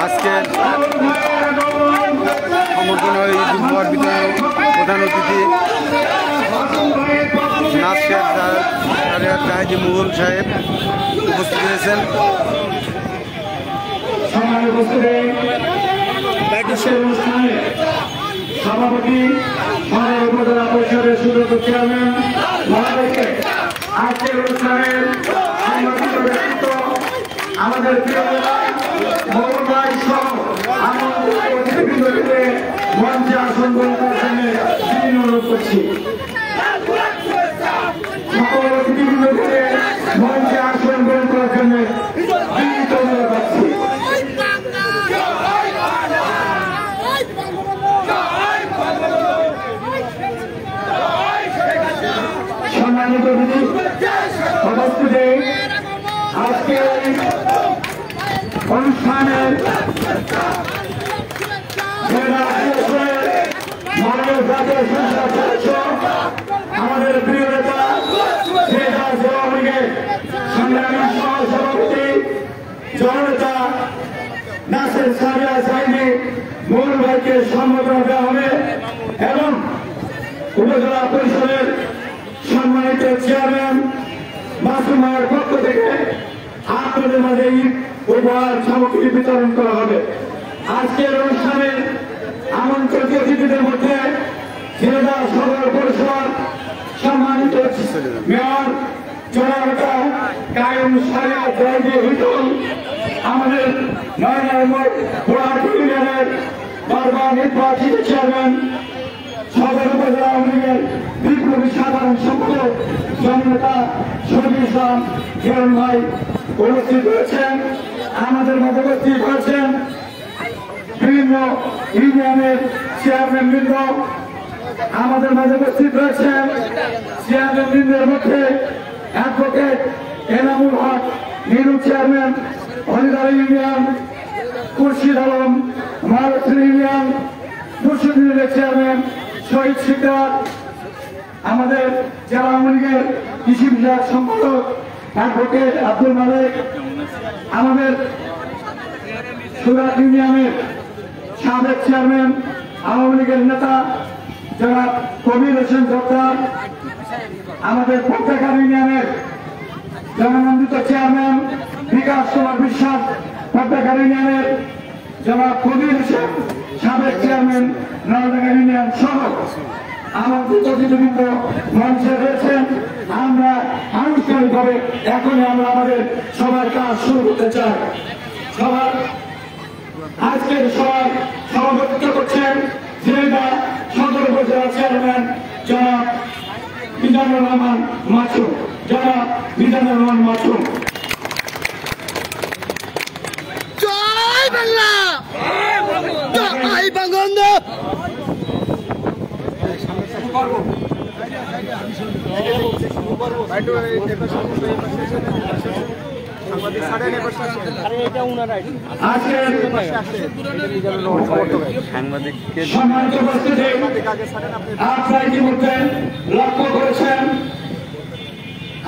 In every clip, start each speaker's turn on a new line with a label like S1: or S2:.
S1: আজকের সমর্থনা ঈদ উপহার বিতরণ প্রধান অতিথি নাসির জাহাজি মুঘল সাহেব উপস্থিত হয়েছেন।
S2: সভাপতি উপজেলা পরিষদের সুযোগ্য চেয়ারম্যান মহাদেবকে আজকের অনুষ্ঠানের সংগঠিত ব্যক্তিত্ব আমাদের প্রিয় মোহন ভাই সহ অতিথিবৃন্দকে মঞ্চে আসন গ্রহণ করার জন্য অনুরোধ করছি। সকল অতিথিবৃন্দকে মঞ্চে আসন গ্রহণ করার জন্য অনুরোধ করছি। সম্মানিত অতিথি উপস্থিতি আজকে অনুষ্ঠানের মাননীয় জাতীয় সংসদ সদস্য আমাদের প্রিয় নেতা আওয়ামী লীগের সংগ্রামী সহসভাপতি জননেতা নাসির জাহাজি মুঘল ভাইকে সম্বোধনা দেওয়া হবে এবং উপজেলা পরিষদের সম্মানিত চেয়ারম্যান মাসুম ভাইয়ের পক্ষ থেকে আপনাদের মাঝে উপহার সামগ্রী বিতরণ করা হবে। আজকের অনুষ্ঠানে আমন্ত্রিত অতিথিদের মধ্যে জেলা সদর পরিষদ সম্মানিত মেয়র জননেতা কায়েম সারিয়া জাহাজি হিটল, আমাদের ইউনিয়নের বারবার নির্বাচিত চেয়ারম্যান সদর উপজেলা আওয়ামী লীগের বিপ্লবী সাধারণ সম্পাদক জননেতা শহীদ ইসলাম হিরণ ভাই উপস্থিত হয়েছেন। আমাদের মধ্যে উপস্থিত হয়েছেন বিভিন্ন ইউনিয়নের চেয়ারম্যান বৃন্দ, আমাদের মাঝে উপস্থিত রয়েছেন চেয়ারম্যান বৃন্দের মধ্যে advocate Enamul Haque Niru chairman Haridar union, Khurshid Alam Mahalakshmi union মুর্শিদপুরের চেয়ারম্যান শহীদ শিকদার, আমাদের জেলা আওয়ামী লীগের কৃষি বিভাগ সম্পাদক অ্যাডভোকেট আব্দুল মালিক, আমাদের সুরাট ইউনিয়নের সাবেক চেয়ারম্যান আওয়ামী লীগের নেতা যারা কবির হোসেন সরকার, আমাদের প্রত্যেকার ইউনিয়নের জননন্দিত চেয়ারম্যান বিকাশ কুমার বিশ্বাস, প্রত্যেকার ইউনিয়নের যারা কবির হোসেন সাবেক চেয়ারম্যান নলডাঙ্গা ইউনিয়ন সহ আমাদের অতিথিবৃন্দ মঞ্চে রয়েছেন। আমরা আনুষ্ঠানিকভাবে এখনই আমরা আমাদের সবার কাজ শুরু করতে চাই। সবার আজকের সভায় সভাপতিত্ব করছেন ঝিনাইদহ সদর উপজেলা চেয়ারম্যান জনাব মিজানুর রহমান মাসুম। জনাব মিজানুর রহমান মাসুম।
S3: জয় বাংলা, জয় বঙ্গবন্ধু।
S2: সম্মানিত উপস্থিতি, আপনারা ইতিমধ্যে লক্ষ্য করেছেন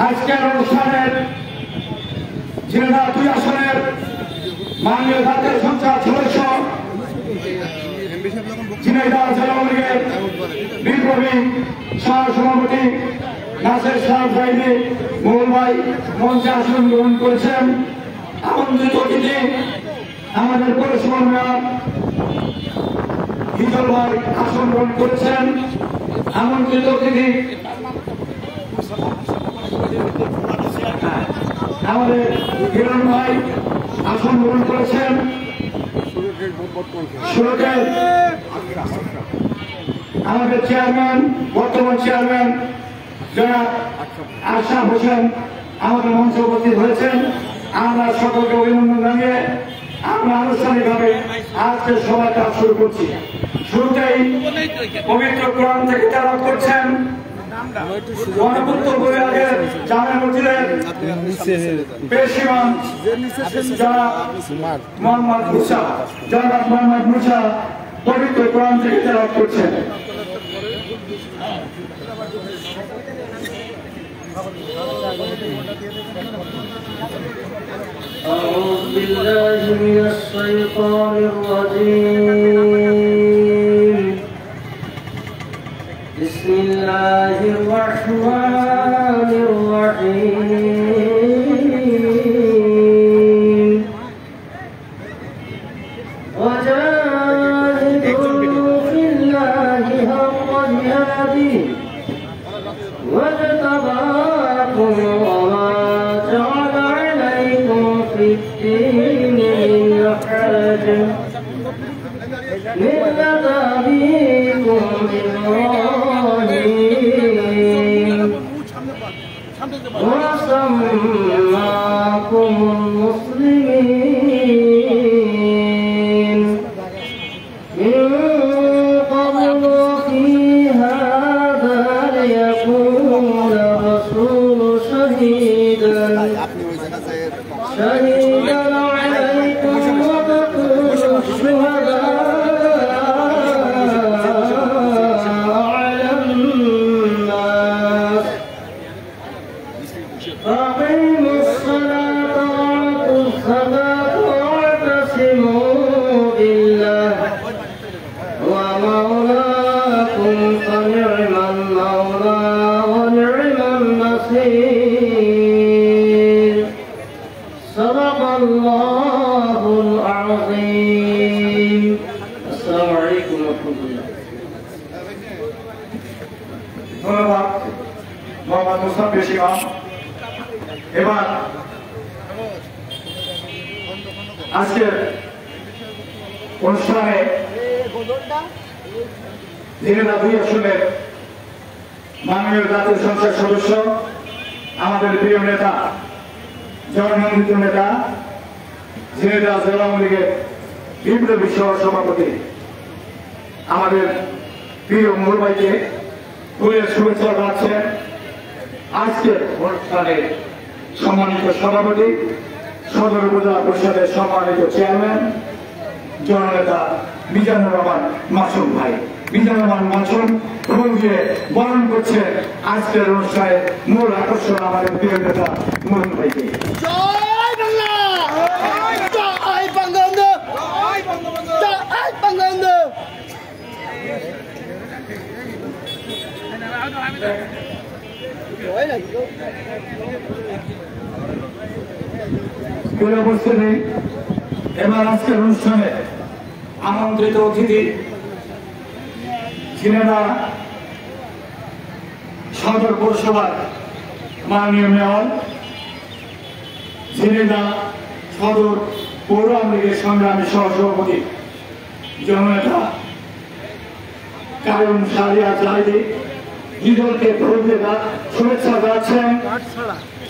S2: আজকের অনুষ্ঠানের ঝিনাইদহ 2 আসনের মাননীয় জাতীয় সংসদ সদস্য ঝিনাইদহ জেলা আওয়ামী লীগের বিপ্লবী সহসভাপতি নাসির জাহাজি মুঘল ভাই মঞ্চে আসন গ্রহণ করেছেন। আমন্ত্রিত অতিথি আমাদের পৌরসভার মেয়র হিটল ভাই আসন গ্রহণ করেছেন। আমন্ত্রিত অতিথি আমাদের হিরণ ভাই আসন গ্রহণ করেছেন। সুরটের আমাদের চেয়ারম্যান বর্তমান চেয়ারম্যান জনাব আশরাফ হোসেন আমাদের মঞ্চে উপস্থিত হয়েছেন। আমরা সকলকে অভিনন্দন জানিয়ে আমরা আনুষ্ঠানিকভাবে আজকের সভার কাজ শুরু করছি। শুরুতেই পবিত্র কোরআন থেকে তেলাওয়াত করছেন গণপূর্ত বিভাগের জামে মসজিদের পেশিমান জনাব মোহাম্মদ মুসা পবিত্র কোরআন থেকে তেলাওয়াত করছেন।
S4: Oh بالله من الشيطان الرجيم بسم الله الرحمن الرحيم وجاهدوا في الله حق جهاده واجتباكم وما جعل عليكم في الدين من حرج ملة أبيكم إبراهيم وسماكم المسلمين من قبل في هذا ليكون الرسول شهيدا عليكم وتكونوا الشهداء على الناس فأقيموا الصلاة وآتوا الزكاة واعتصموا بالله ومولاكم فنعم المولى ونعم النصير صدق الله العظيم السلام عليكم ورحمة الله
S2: ধন্যবাদ মোহাম্মদ মুস্তাফিজ ইমাম। এবার আজকের অনুষ্ঠানে ঝিনেদা 2 আসনের মাননীয় জাতীয় সংসদ সদস্য আমাদের প্রিয় নেতা জননন্দিত নেতা ঝিনেদা জেলা আওয়ামী লীগের বিপ্লবী সহ সভাপতি আমাদের প্রিয় মূল ভাইকে ফুলের শুভেচ্ছা জানাচ্ছেন। আজকের অনুষ্ঠানে সম্মানিত সভাপতি সদর উপজেলা পরিষদের সম্মানিত চেয়ারম্যান জননেতা মিজানুর রহমান মাসুম ভাই। মিজানুর রহমান মাসুম ফুল দিয়ে বরণ করছেন আজকের অনুষ্ঠানে মূল আকর্ষণ আমাদের প্রিয় নেতা মূল ভাইকে।
S3: জয় বাংলা, জয় বঙ্গবন্ধু, জয় বঙ্গবন্ধু।
S2: উপস্থিতি এবার আজকের অনুষ্ঠানে আমন্ত্রিত অতিথি ঝিনেদা সদর পৌরসভার মাননীয় মেয়র, ঝিনেদা সদর পৌর আওয়ামী লীগের সংগ্রামী সহসভাপতি জননেতা কায়ুম শাহরিয়ার জাহিদি দুজনকে শুভেচ্ছা জানাচ্ছেন।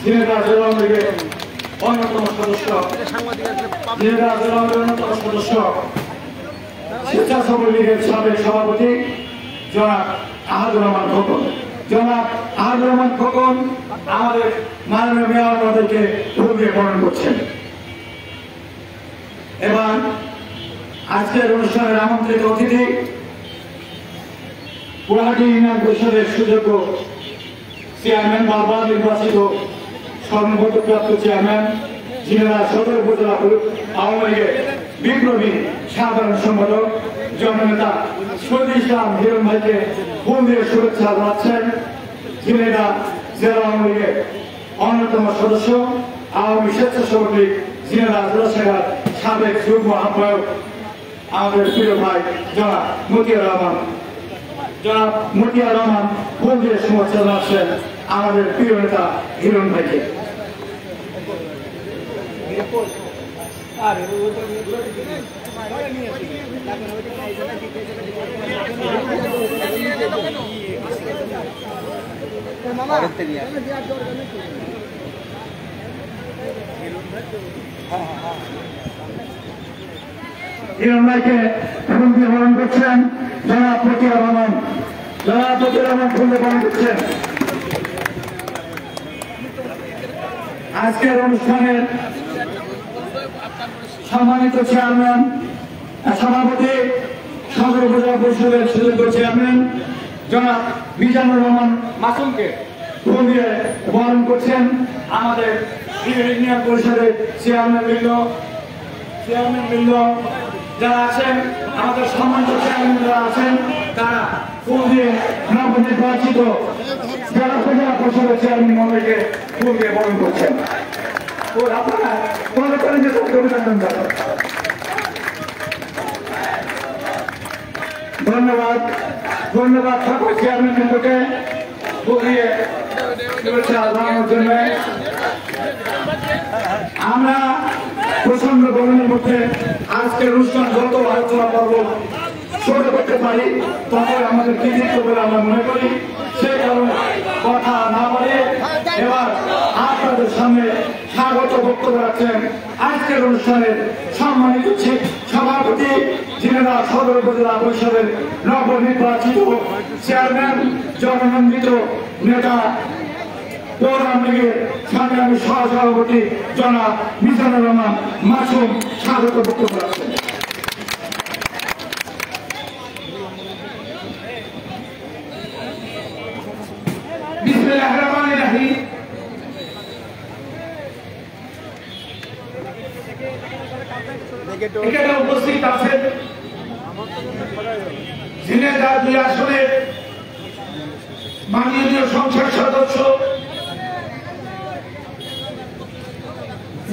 S2: ঝিনেদা জেলা আওয়ামী লীগের অন্যতম সদস্য, ঝিনেদা জেলা আওয়ামী লীগের অন্যতম সদস্য, স্বেচ্ছাসেবক লীগের সাবেক সভাপতি জনাব আহাদুর রহমান খোকন। জনাব আহাদুর রহমান খোকন আমাদের মাননীয় মেয়র আমাদেরকে ফুল দিয়ে বরণ করছেন। এবার আজকের অনুষ্ঠানের আমন্ত্রিত অতিথি পুরাহাটি ইউনিয়ন পরিষদের সুযোগ্য চেয়ারম্যান, বারবার নির্বাচিত সর্বপদপ্রাপ্ত চেয়ারম্যান, ঝিনেদা সদর উপজেলা আওয়ামী লীগের বিপ্লবী সাধারণ সম্পাদক জননেতা শহীদুল ইসলাম হিরণ ভাইকে ফুল দিয়ে শুভেচ্ছা জানাচ্ছেন। ঝিনেদা জেলা আওয়ামী লীগের অন্যতম সদস্য, আওয়ামী স্বেচ্ছাসেবক লীগ ঝিনেদা জেলা শাখার সাবেক যুগ্ম আহ্বায়ক আমাদের প্রিয় ভাই জনাব মতিয়ার রহমান ফুল দিয়ে শুভেচ্ছা জানাচ্ছেন আমাদের প্রিয় নেতা হিরণ ভাইকে। হিরণ ভাইকে ফুল দিয়ে বরণ করছেন জনাব মতিয়ার রহমান। জনাব মতিয়ার রহমান ফুল দিয়ে বরণ করছেন। আজকের অনুষ্ঠানের সম্মানিত চেয়ারম্যান, সভাপতি, সদর উপজেলা পরিষদের সুযোগ্য চেয়ারম্যান জনাব মিজানুর রহমান মাসুমকে ফুল দিয়ে বরণ করছেন আমাদের ইউনিয়ন পরিষদের চেয়ারম্যান বৃন্দ, চেয়ারম্যান বৃন্দ যারা আছেন, আমাদের সম্মানিত চেয়ারম্যান যারা আছেন, তারা ফুল দিয়ে নবনির্বাচিত যারা উপজেলা পরিষদের চেয়ারম্যান মহোদয়কে ফুল দিয়ে বরণ করছেন। আপনারা মনে করেন যে তাকে অভিনন্দন জানান। ধন্যবাদ ধন্যবাদ সকল চেয়ারম্যান বৃন্দকে ফুল দিয়ে শুভেচ্ছা জানানোর জন্য। আমরা প্রচন্ড গরমের মধ্যে আজকের অনুষ্ঠান যত আলোচনা পর্ব ছোট করতে পারি তখন আমাদের কৃতিত্ব বলে আমরা মনে করি। সেই কারণে কথা না বলে এবার আপনাদের সামনে স্বাগত বক্তব্য রাখছেন আজকের অনুষ্ঠানের সম্মানিত সভাপতি ঝিনাইদহ সদর উপজেলা পরিষদের নবনির্বাচিত চেয়ারম্যান জননন্দিত নেতা আওয়ামী লীগের সংগ্রামী সহসভাপতি জনাব মিজানুর রহমান মাসুম স্বাগত বক্তব্য রাখছেন। বিসমিল্লাহির রহমানির রহিম। এখানে উপস্থিত আছেন ঝিনাইদহ ২ আসনের মাননীয় সংসদ সদস্য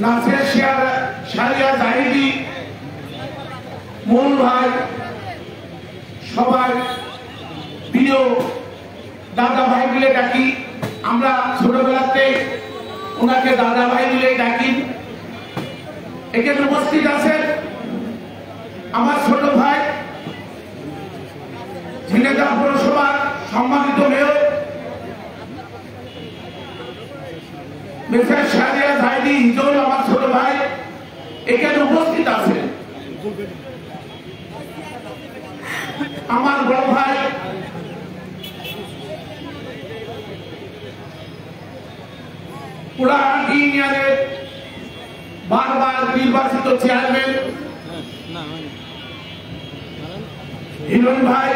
S2: নাসির শাহরিয়া জাহিদি, মূল ভাই, সবাই প্রিয় দাদা ভাই মিলে ডাকি। আমরা ছোটবেলাতে ওনাকে দাদা ভাই মিলে ডাকি। এখানে উপস্থিত আছেন আমার ছোট ভাই ঝিনাইদহ পৌরসভার সম্মানিত মেয়র মিসেস শাহরিয়া জাহিদি হিজল, আমার ছোট ভাই এখানে উপস্থিত আছেন। আমার বড় ভাই পুরাহাটি ইউনিয়নের বারবার নির্বাচিত চেয়ারম্যান হিরণ ভাই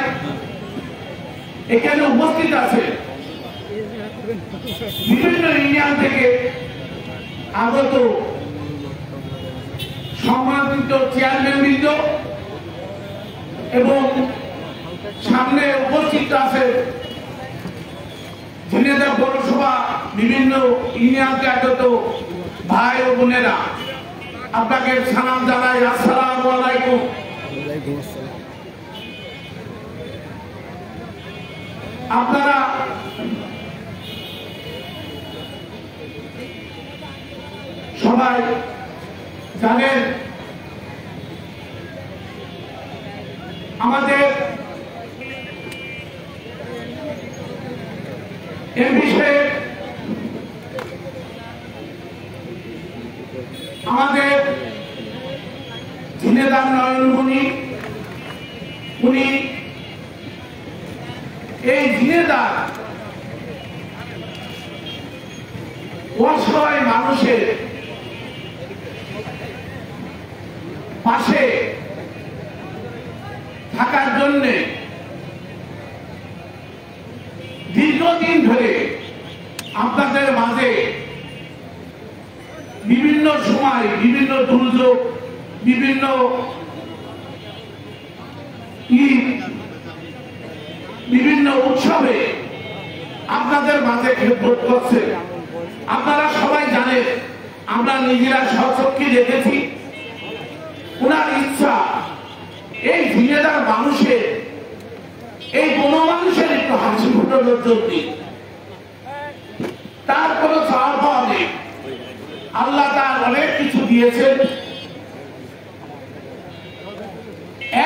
S2: এখানে উপস্থিত আছে। বিভিন্ন ইউনিয়ন থেকে আগত সম্মানিত চেয়ারম্যান বৃন্দ এবং সামনে উপস্থিত আছে ঝিনাইদহ পৌরসভা বিভিন্ন ইউনিয়ন থেকে আগত ভাই ও বোনেরা, আপনাকে সালাম জানাই। আসসালামু আলাইকুম। আপনারা সবাই জানেন আমাদের এ বিষয়ে আমাদের ঝিনাইদহ নয়নমণি, উনি এই ঝিনাইদহ অসহায় মানুষের পাশে থাকার জন্য দীর্ঘদিন ধরে আপনাদের মাঝে বিভিন্ন সময় বিভিন্ন দুর্যোগ, বিভিন্ন ঈদ, বিভিন্ন উৎসবে আপনাদের মাঝে খেদমত করছে। আপনারা সবাই জানেন, আমরা নিজেরা স্বচক্ষে দেখেছি ওনার ইচ্ছা এই ঝিনাইদহ মানুষের, এই কোন মানুষের একটু হাসি ফুটানোর জন্য। তার কোনো চাওয়া পাওয়া নেই, আল্লাহ তার অনেক কিছু দিয়েছেন।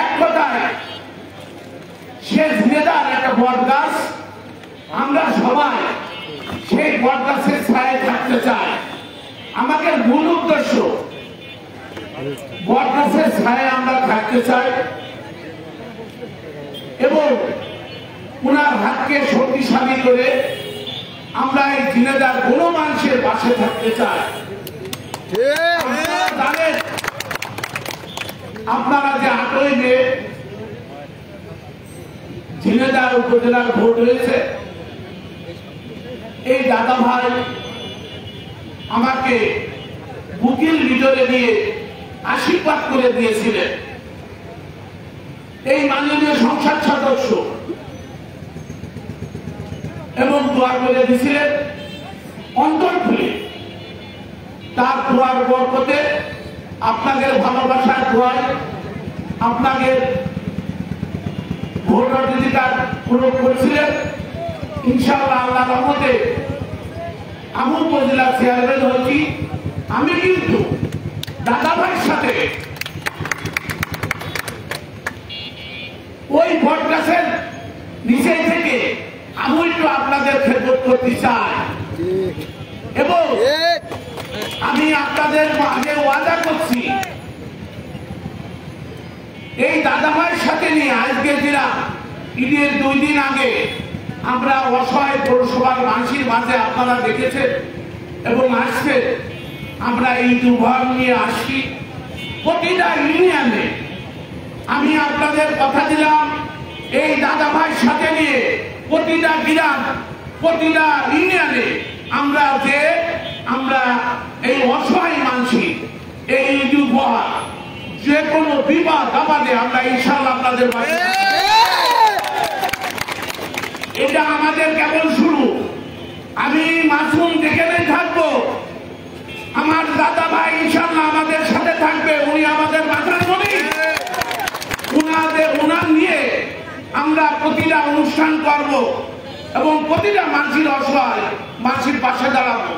S2: এক কথায় সে ঝিনাইদহ একটা বট গাছ, আমরা সবাই সেই বট গাছের ছায়ায় থাকতে চাই। আমাদের মূল উদ্দেশ্য বট গাছের ছায়ায় আমরা থাকতে চাই এবং ওনার হাতকে শক্তিশালী করে আমরা এই ঝিনাইদহ কোন মানুষের পাশে থাকতে চাই। জানেন আপনারা যে 8ই মে ঝিনাইদহ উপজেলার ভোট হয়েছে, এই দাদা ভাই আমাকে বুকিং ভিতরে নিয়ে
S5: আশীর্বাদ করে দিয়েছিলেন। এই মাননীয় সংসদ সদস্য এবং দোয়া করে দিয়েছিলেন অন্তর খুলে। তার দোয়ার বরকতে, আপনাদের ভালোবাসার দোয়ায়, আপনাদের ভোট অধিকার প্রয়োগ করেছিলেন। ইনশাআল্লাহ আল্লাহর রহমতে আমি উপজেলা চেয়ারম্যান হয়েছি। আমি কিন্তু দাদা ভাইয়ের সাথে ওই ভোট গাছের নিচে থেকে আমি একটু আপনাদের খেদমত করতে চাই এবং আমি আপনাদের মাঝে ওয়াদা করছি, এই দাদা ভাইয়ের সাথে নিয়ে আজকে দিলাম ঈদের 2 দিন আগে আমরা অসহায় পৌরসভার মানুষের মাঝে আপনারা দেখেছেন এবং আসছেন। আমরা এই দুর্ভাগ নিয়ে আসছি প্রতিটা ইউনিয়নে। আমি আপনাদের কথা দিলাম, এই দাদা ভাইয়ের সাথে নিয়ে প্রতিটা গ্রাম, প্রতিটা ইউনিয়নে আমরা এই অসহায় মানুষের এই দুর্ভাগ যে কোনো বিবাদ আবাদে আমরা ইনশাআল্লাহ আপনাদের পাশে। এটা আমাদের কেবল শুরু। আমি মাসুম যেখানে থাকবো, আমার দাদা ভাই ইনশাআল্লাহ আমাদের সাথে থাকবে। উনি আমাদের বাঁচার মনি, উনার নিয়ে আমরা প্রতিটা অনুষ্ঠান করব এবং প্রতিটা মানুষের অসহায় মানুষের পাশে দাঁড়াবো।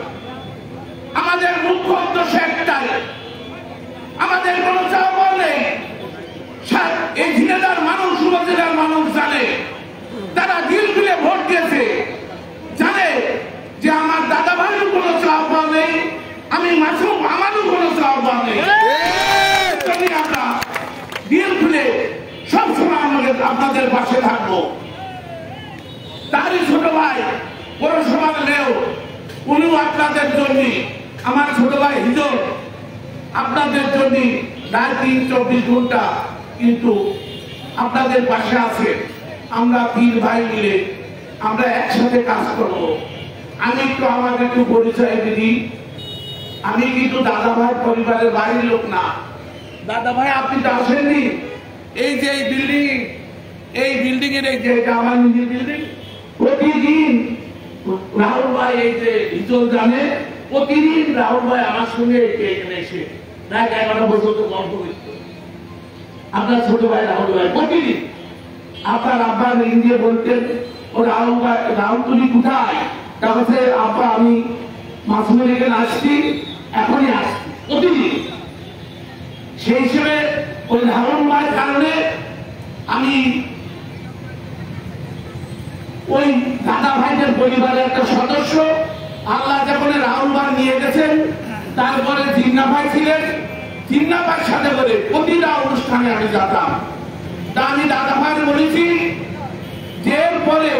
S5: আমাদের মুখ্য উদ্দেশ্য একটাই, আমাদের কোনো চাওয়া নেই। এই জেলার মানুষ, উপজেলার মানুষ জানে, তারা দিল খুলে ভোট দিয়েছে, জানে যে আমার দাদা ভাইয়ের কোনো চাওয়া নেই, আমি মাসুম আমারও কোনো চাওয়া নেই। আমরা দিল খুলে সবসময় আপনাদের পাশে থাকবো। তারই ছোট ভাই পৌরসভার মেয়র, উনিও আপনাদের জন্য, আমার ছোট ভাই হিজল আপনাদের জন্য রাত দিন 24 ঘন্টা কিন্তু আপনাদের পাশে আছে। আমরা 3 ভাই মিলে আমরা একসাথে কাজ করব। আমি একটু পরিচয় দিই। আমি কিন্তু দাদা ভাই পরিবারের বাড়ির লোক না। দাদা ভাই আপনি তো আসেননি। এই যে এই বিল্ডিং এর এই যে আমার নিজের বিল্ডিং, প্রতিদিন রাহুল ভাই, এই যে হিজল জানে, প্রতিদিন রাহুল ভাই আমার সঙ্গে এখানে এসে রাত 11 বছর তো গল্প করত। আপনার ছোট ভাই রাহুল ভাই প্রতিদিন আপনার আব্বা ইন্ডিয়া বলতেন, ও রাহুল ভাই, রাহুল তুমি কোথায়? তারপরে আব্বা আমি মাসুমের এখানে আসছি, এখনই আসছি প্রতিদিন। সেই হিসেবে ওই রাহুল ভাইয়ের কারণে আমি ওই দাদা ভাইদের পরিবারের একটা সদস্য। আল্লাহ যখন রাহুল ভাই নিয়ে গেছেন, তারপরে জিন্না ভাই ছিলেন, জিন্না ভাইয়ের সাথে করে প্রতিটা অনুষ্ঠানে আমি যেতাম। তা আমি দাদা ভাই বলেছি যে পরে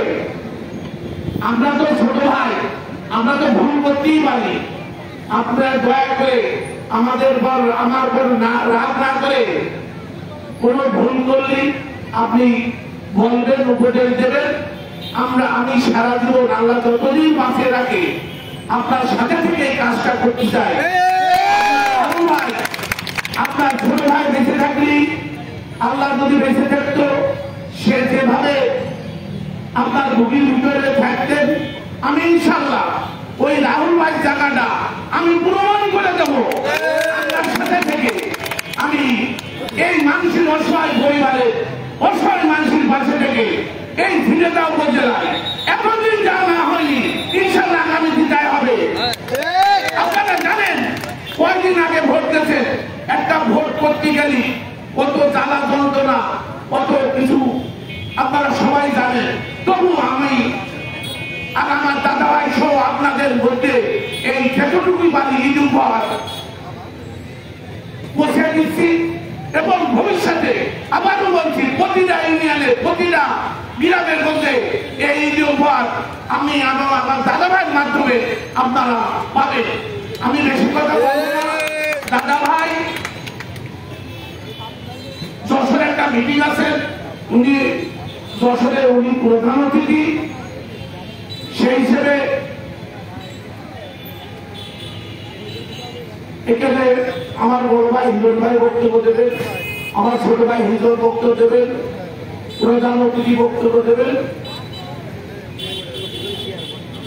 S5: আমরা তো ছোট ভাই, আমরা তো ভুল করতেই পারি। আপনারা দয়া করে আমার পর রাগ না করে, কোনো ভুল করলে আপনি বলবেন, উপদেশ দেবেন। আমি সারা জীবন আল্লাহ যতদিন বাঁচিয়ে রাখি আপনার সাথে থেকে এই কাজটা করতে চাই। আপনার ছোট ভাই বেঁচে থাকলে, আল্লাহ যদি বেঁচে থাকতো, সে যেভাবে আপনার বুকের ভিতরে থাকতেন, আমি ইনশাআল্লাহ ওই রাহুল ভাই জায়গাটা আমি প্রমাণ করে দেবো। আপনার সাথে থেকে আমি এই মানুষের অসহায় পরিবারের অসহায় মানুষের পাশে থেকে এই ঝিনাইদহ উপজেলায় এতদিন যা না হয়নি, ইনশাআল্লাহ আগামী দিতাই হবে। আপনারা জানেন কয়েকদিন আগে ভোট দিয়েছে, একটা ভোট করতে গেলে কত জ্বালা যন্ত্রণা, কত কিছু আপনারা সবাই জানেন। তবু আমি আর আমার দাদা ভাই সহ আপনাদের মধ্যে এই যতটুকুই পারি ঈদ উপহার পৌঁছে দিচ্ছি এবং ভবিষ্যতে আবারও বলছি, প্রতিটা ইউনিয়নে, প্রতিটা গ্রামের মধ্যে এই ঈদ উপহার আমি আমার দাদা ভাইয়ের মাধ্যমে আপনারা পাবেন। আমি বেশি কথা বলবো না। দাদা ভাই যশোরে একটা মিটিং আছে, উনি যশোরে প্রধান অতিথি। সেই হিসেবে এখানে
S2: আমার বড় ভাই হিন্দুর ভাই বক্তব্য দেবেন, আমার ছোট ভাই হিন্দুর বক্তব্য দেবেন, প্রধান অতিথি বক্তব্য দেবেন।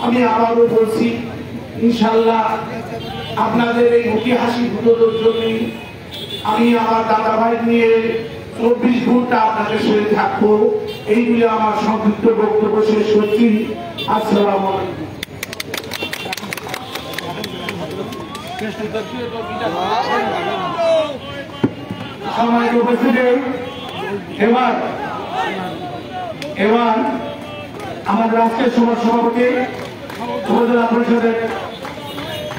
S2: আমি আবারও বলছি, ইনশাল্লাহ আপনাদের এই মুখে হাসি ফুটোর জন্যই আমি আমার দাদা ভাই নিয়ে 24 ঘন্টা আপনাদের সাথে থাকবো। এইগুলি আমার সংক্ষিপ্ত বক্তব্য শেষ করছি। আসসালামু আলাইকুম। সম্মানিত উপস্থিতি, এবার আমাদের রাষ্ট্রের সভাপতি উপজেলা পরিষদের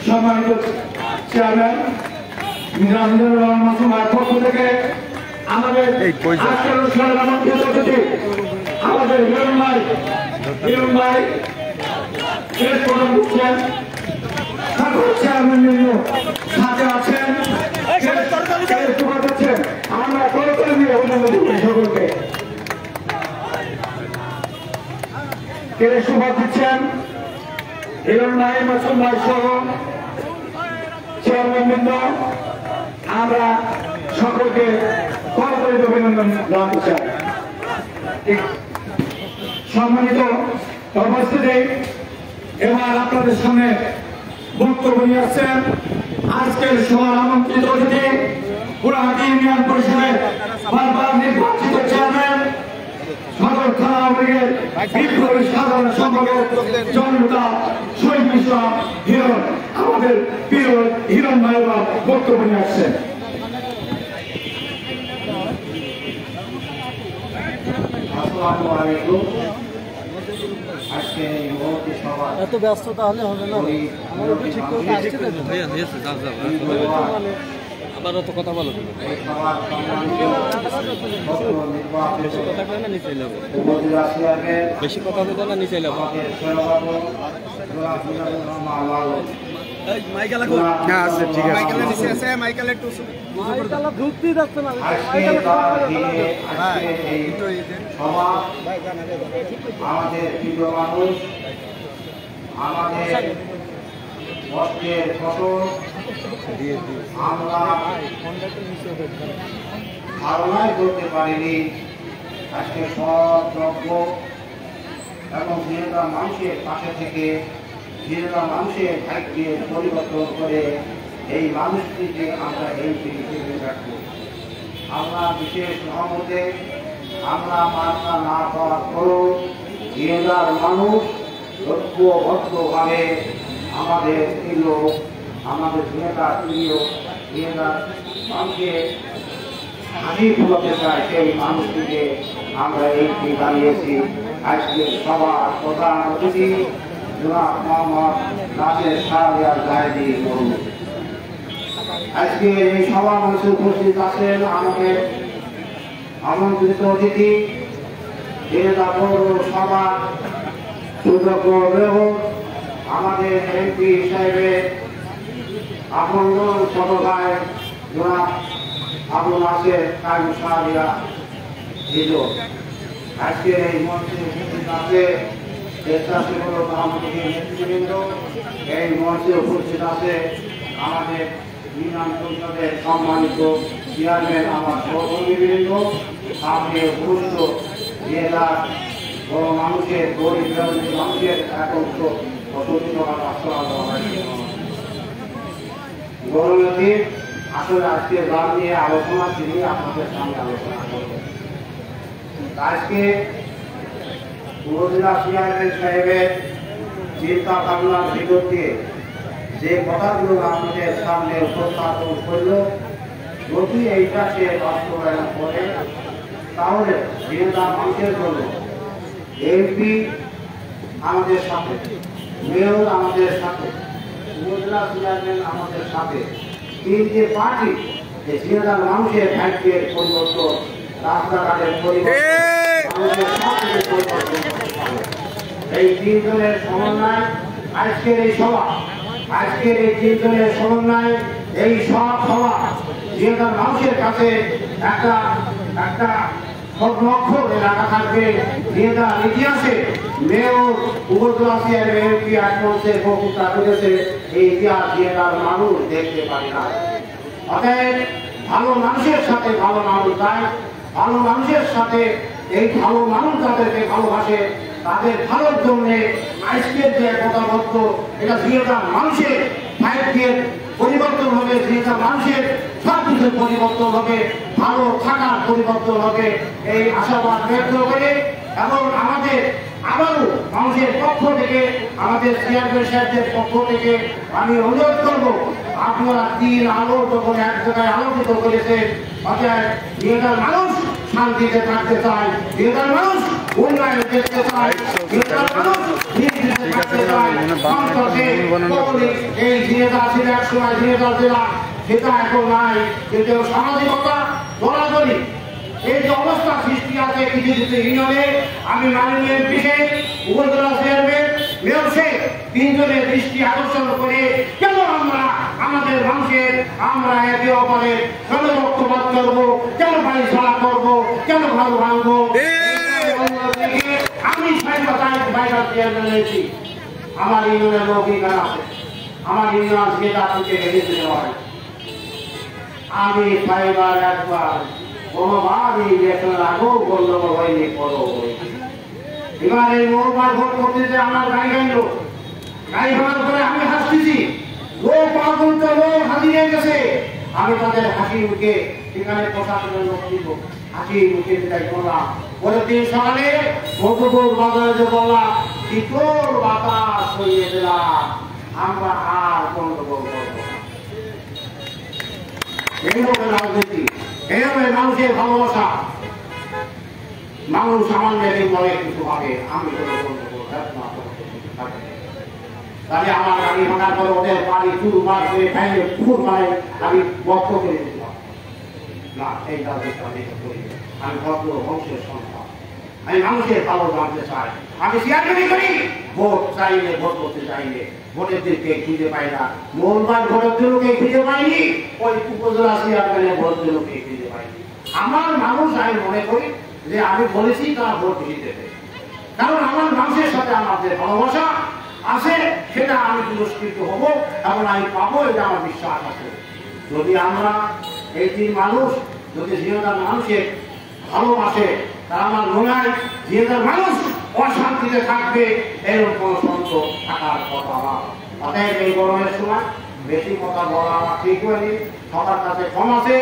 S2: সম্মানিত চেয়ারম্যান মিজানুর রহমান মাসুম ভাইয়ের পক্ষ থেকে আমাদের আজকের অনুষ্ঠানের আমন্ত্রিত অতিথি আমাদের হিরণ ভাই প্রেস প্রদান করছেন, চেয়ারম্যান সাথে আছেন, আমরা করতে নিয়ে অভিনন্দন করি সকলকে। কেড়ে সুবাদ দিচ্ছেন হিরণ ভাই, মাসুম ভাই সহ চেয়ারম্যান বৃন্দ, আমরা সকলকে করতে অভিনন্দন জানাতে চাই। সম্মানিত উপস্থিতি, এবার আপনাদের সামনে বক্তব্য নিয়ে আসছেন আজকের সভার আমন্ত্রিত অতিথি গুড়াহাটি ইউনিয়ন পরিষদের বারবার নির্বাচিত চেয়ারম্যান, সদর থানা আওয়ামী বিপ্লবী সাধারণ সম্পাদক জনতা শহীদ ইসলাম হিরণ, আমাদের প্রিয় হিরণ ভাইরা বক্তব্য নিয়ে আসছেন।
S6: আসসালামু আলাইকুম। আজকে এই মহতি সভা
S3: এত ব্যস্ত তাহলে হবে না, আমারও ঠিক করে আসছে না আবার অত কথা বলো,
S6: এই সভার সম্মানিত উপজেলা চেয়ারম্যান
S3: বেশি কথা বলতে না নিচে যাবো।
S6: আমাদের সভাপতি জনাব মিজানুর রহমান আওয়াল,
S1: হ্যাঁ আছে, ঠিক আছে।
S6: আজকে এই সভা আমাদের প্রিয় মানুষ, আমাদের কষ্টের ফসল, আমরা ধারণাই করতে পারিনি আজকে সব দ্রব্য এবং দীর্ঘা মানুষের পাশে থেকে দীর্ঘা মানুষের ভাগ্যের পরিবর্তন করে এই মানুষটিকে আমরা এই হিসেবে রাখবো। আমরা বিশেষ রহমতে আমরা মার্কা না পাওয়ার পরও দীর্ঘার মানুষ ঐক্যবদ্ধভাবে আমাদের প্রিয় আমাদের দীর্ঘার প্রিয় দীর্ঘার মানুষকে হাসি ফুলাতে চায় সেই মানুষটিকে আমরা এইটি দাঁড়িয়েছি। আজকে সবার প্রধান অতিথি জনাব মোহাম্মদ নাসির শাহরিয়ার জাহেদি করুন। আজকে এই সভা মঞ্চে উপস্থিত আছেন আমাদের আমন্ত্রিত অতিথি জেলা পৌরসভা সুযোগ্য মেয়র আমাদের এমপি সাহেবের আপন ছোট ভাই জনাব আবু নাসের কাজী শাহরিয়া হিজো। আজকে এই মঞ্চে উপস্থিত আছে স্বেচ্ছাসেবক আমাদের নেতৃবৃন্দ, এই মঞ্চে উপস্থিত আছে আমাদের ইউনিয়ন পরিষদের সম্মানিত চেয়ারম্যান, আমার সহকর্মীবৃন্দ, সামনে উপস্থিত জেলার বড় মানুষের গরিব মানুষের একত্র গৌরবতীর আসলে আজকে গান নিয়ে আলোচনা তিনি আপনাদের সামনে আলোচনা করবেন। আজকে উপজেলা চেয়ারম্যান সাহেবের চিন্তা ভাবনার ভিতর দিয়ে যে কথাগুলো আপনাদের সামনে উপস্থাপন করল, যদি এইটা সে বাস্তবায়ন করে তাহলে জেলা মানুষের জন্য এমপি আমাদের সাথে, মেয়র আমাদের সাথে, উপজেলা চেয়ারম্যান আমাদের সাথে, তিনটে পার্টি যে জেলার মানুষের ভাগ্যের পরিবর্তন, রাস্তাঘাটের পরিবর্তন, এই তিনজনের সমন্বয় আজকের এই সভা, আজকের এই তিনজনের সমন্বয় এই সব সভা জেলার মানুষের কাছে একটা একটা অক্ষর রাখা থাকবে। জেলার ইতিহাসে মেয়র উপজেলা চেয়ারম্যান এমপি এক মঞ্চের বক্তৃতা করেছে, এই ইতিহাস জেলার মানুষ দেখতে পারে না। অতএব ভালো মানুষের সাথে ভালো মানুষ যায়, ভালো মানুষের সাথে এই ভালো মানুষ যাদেরকে ভালোবাসে তাদের ভালোর জন্য আজকের যে কথাবদ্ধ এটা জিয়েটা মানুষের ভাগ্যের পরিবর্তন হবে, জিয়েটা মানুষের সব কিছুর পরিবর্তন হবে, ভালো থাকার পরিবর্তন হবে, এই আশাবাদ ব্যক্ত করে এবং আমাদের আবারও মানুষের পক্ষ থেকে আমাদের চেয়ারম্যান সাহেবদের পক্ষ থেকে আমি অনুরোধ করব, আপনারা দিন আলো যখন এক জায়গায় আলোকিত করেছেন, অর্থাৎ এলাকার মানুষ শান্তিতে থাকতে চায়, এলাকার মানুষ উন্নয়ন দেখতে চায়, এলাকার মানুষ নির্দিষ্ট থাকতে চায়। এই জিনেদা ছিল এক সময় জিনেদা জেলা, সেটা এখন নাই, কিন্তু সামাজিকতা দলাদলি এই যে অবস্থা সৃষ্টি আছে কিছু কিছু ইউনিয়নে, আমি মাননীয় বিশেষ উপজেলা চেয়ারম্যান মেয়র শেখ তিনজনের দৃষ্টি আকর্ষণ করে কেন আমরা আমাদের মানুষের আমরা একে অপরের সর্বপক্ষপাত করবো, কেন বাড়ি ছাড়া করবো, কেন ভালো ভাঙবো। আমি বাইরের চেয়ারম্যান হয়েছি, আমার ইউনিয়নের লোক এখানে আছে, আমার ইউনিয়ন যেটা আপনাকে বেরিয়ে দিতে হয়। আমি ফাইবার একবার কোনোভাবে ইলেকশনের আগেও গন্ডগোল হয়নি, পরও হয়নি। এবার এই মঙ্গলবার ভোট করতে আমার গাড়ি গাইলো, গাড়ি ভাঙার পরে আমি হাসতেছি, লোক পাগলটা লোক হাজির হয়ে গেছে। আমি তাদের হাসি মুখে সেখানে প্রশাসনের লোক দিব, হাসি মুখে বিদায় করলাম। পরের দিন সকালে মধুপুর বাজারে যে বললাম শীতল বাতাস হইয়ে দিলাম, আমরা আর গন্ডগোল করবো না। এইভাবে রাজনীতি, এইভাবে মানুষের ভালোবাসা। মানুষ আমার মেয়ে বলে কিছু হবে, আমি তাহলে আমার গাড়ি ভাঙার পরে ওদের বাড়ি চুল মার করে ফেলে পুকুর মারে আমি বক্ত করে দিলাম না, এই রাজনীতি আমি করি। আমি ভদ্র বংশের সন্তান, আমি মানুষের ভালো জানতে চাই। আমি চেয়ারম্যানই করি, ভোট চাইলে ভোট করতে চাইলে ভোটের দিকে খুঁজে পাই না, মঙ্গলবার ভোটের দিনকে খুঁজে পাইনি, ওই উপজেলা চেয়ারম্যানের ভোট দিনকে খুঁজে পাইনি। আমার মানুষ আমি মনে করি যে আমি বলেছি তারা ভোট বেশি দেবে, কারণ আমার মানুষের সাথে আমাদের ভালোবাসা আছে, সেটা আমি পুরস্কৃত হবো এবং আমি পাবো, এটা আমার বিশ্বাস আছে। যদি আমরা এই তিন মানুষ যদি জিনেদার মানুষের ভালোবাসে, তারা আমার মনে হয় জিনেদার মানুষ অশান্তিতে থাকবে, এরকম কোনো সন্ত থাকার কথা না। অতএব এই গরমের সময় বেশি কথা বলা আমার ঠিক হয়নি, সবার কাছে কম আছে।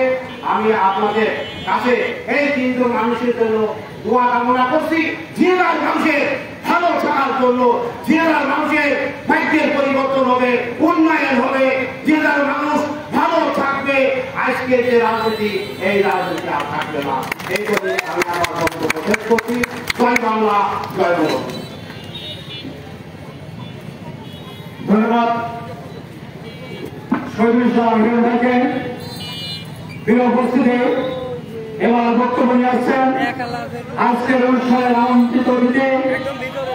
S6: আমি আপনাদের কাছে এই তিনজন মানুষের জন্য দোয়া কামনা করছি, জিনেদার মানুষের ভালো থাকার জন্য, জিনেদার মানুষের ভাগ্যের পরিবর্তন হবে, উন্নয়ন হবে, জিনেদার মানুষ ভালো থাকবে। আজকে যে রাজনীতি, এই রাজনীতি আর থাকবে না। এই জন্য আমি আমার বক্তব্য শেষ করছি। জয় বাংলা, জয় ভারত।
S2: ধন্যবাদ শহীদুল ইসলাম ভাইকে। প্রিয় উপস্থিতি, এবার বক্তব্য নিয়ে আসছেন আজকের অনুষ্ঠানের আমন্ত্রিত অতিথি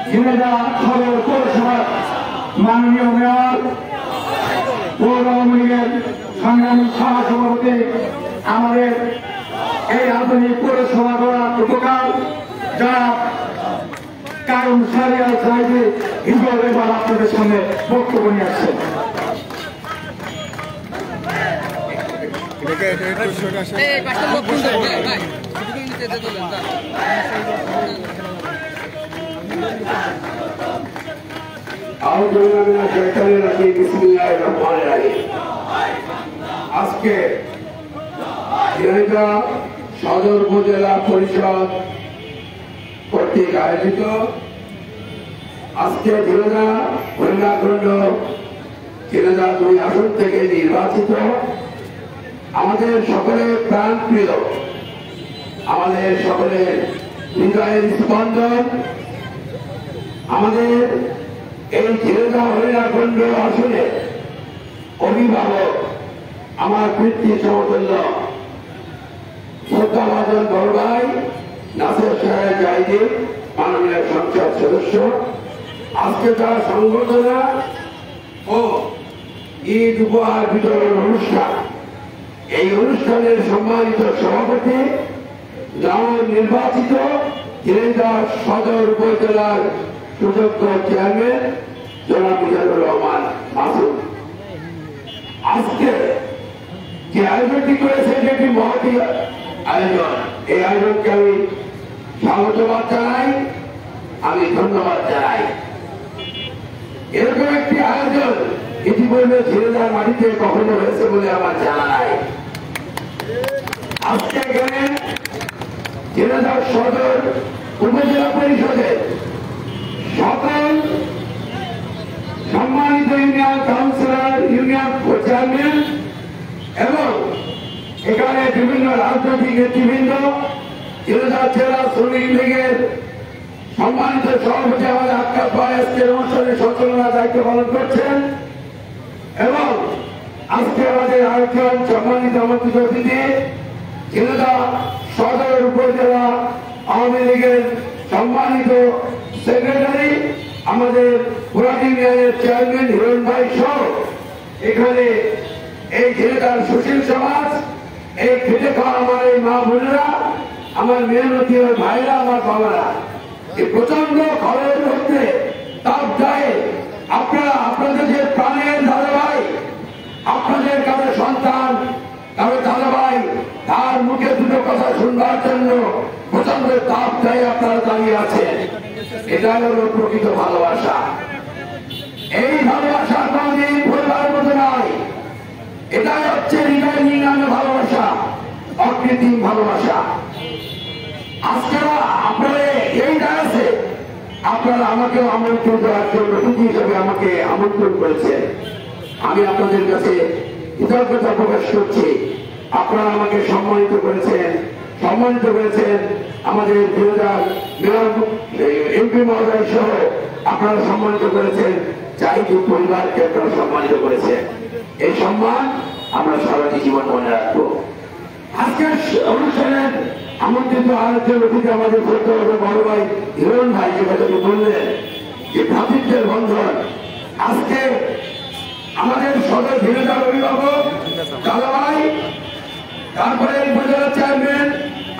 S2: ঝিনাইদহ সদর পৌরসভার মাননীয় মেয়র, পৌর আওয়ামী লীগের সংগ্রামী সভাপতি, আমাদের এই আধুনিক পৌরসভা গড়ার উপকার যারা কারণ সারিয়া সাহেবে হিজল এবার আপনাদের সামনে বক্তব্য নিয়ে আসছেন।
S7: আজকে ঝিনাইদহ সদর উপজেলা পরিষদ কর্তৃক আয়োজিত আজকে ঝিনাইদহ হরিণাখণ্ড ঝিনাইদহ 2 আসন থেকে নির্বাচিত আমাদের সকলের প্রাণপ্রিয়, আমাদের সকলের হৃদয়ের স্পন্দন, আমাদের এই ঝিনাইদহ হরিণাখণ্ড আসনে অভিভাবক, আমার পিতৃ সমতুল্য শ্রদ্ধাভাজন বড় ভাই নাসির সাহেব জাহিদি, মাননীয় সংসদ সদস্য, আজকে তার সংবর্ধনা ও ঈদ উপহার বিতরণ অনুষ্ঠান, এই অনুষ্ঠানের সম্মানিত সভাপতি নবনির্বাচিত ঝিনাইদহ সদর উপজেলার সুযোগ্য চেয়ারম্যান জনাব মিজানুর রহমান মাসুদ। আজকে যে আয়োজনটি করেছে এটি একটি মহতি আয়োজন। এই আয়োজনকে আমি স্বাগতবাদ জানাই, আমি ধন্যবাদ জানাই। এরকম একটি আয়োজন ইতিপূর্বে ঝিনাইদহ মাটিতে কখনো হয়েছে বলে আমার জানা নাই। আজকে এখানে ঝিনাইদহ সদর উপজেলা পরিষদের সকল সম্মানিত ইউনিয়ন কাউন্সিলর, ইউনিয়ন চেয়ারম্যান এবং এখানে বিভিন্ন রাজনৈতিক নেতৃবৃন্দ, ঝিনাইদহ জেলা শ্রমিক লীগের সম্মানিত সভাপতি আমাদের আক্কাস ভাই আজকের অনুষ্ঠানে সঞ্চালনার দায়িত্ব পালন করছেন এবং আজকে আমাদের আরেকজন সম্মানিত আমন্ত্রিত অতিথি ঝিনাইদহ সদর উপজেলা আওয়ামী লীগের সম্মানিত সেক্রেটারি, আমাদের পুরাটি ইউনিয়নের চেয়ারম্যান হিরণ ভাই সহ এখানে এই ঝিনাইদহ সুশীল সমাজ, এই খেটে খাওয়া আমার এই মা বোনেরা, আমার মেহনতি ভাইরা, আমার বাবারা, এই প্রচন্ড খবরের মধ্যে তাপ যায় আপনারা আপনাদের যে প্রাণের দাদা ভাই, আপনাদের কারো সন্তান, কারো দাদা ভাই, তার মুখে দুটো কথা শুনবার জন্য প্রচন্ড তাপ যায় আপনারা দাঁড়িয়ে আছেন। এটাই হল প্রকৃত ভালোবাসা। এই ভালোবাসা কোনদিন ভুলবার মতো নয়। এটাই হচ্ছে হৃদয় নির্ণয় ভালোবাসা, অকৃত্রিম ভালোবাসা। আজকে আপনারা এই আছে, আপনারা আমাকেও আমন্ত্রণ করার জন্য অতিথি হিসেবে আমাকে আমন্ত্রণ করেছেন। আমি আপনাদের কাছে কৃতজ্ঞতা প্রকাশ করছি। আপনারা আমাকে সম্মানিত করেছেন আমাদের মেয়র এমপি মহোদয় সহ আপনারা সম্মানিত করেছেন, জাহিদুল পরিবারকে আপনারা সম্মানিত করেছেন। এই সম্মান আমরা সারাটি জীবন মনে রাখবো। আজকের অনুষ্ঠানের আমন্ত্রিত আরেকজন অতিথি আমাদের বড় ভাই হিরণ ভাই, যে কথাটি বললেন যে ভ্রাতৃত্বের বন্ধন, আজকে আমাদের সদর ঝিনাইদহ অভিভাবক দাদা ভাই, তারপরে উপজেলা চেয়ারম্যান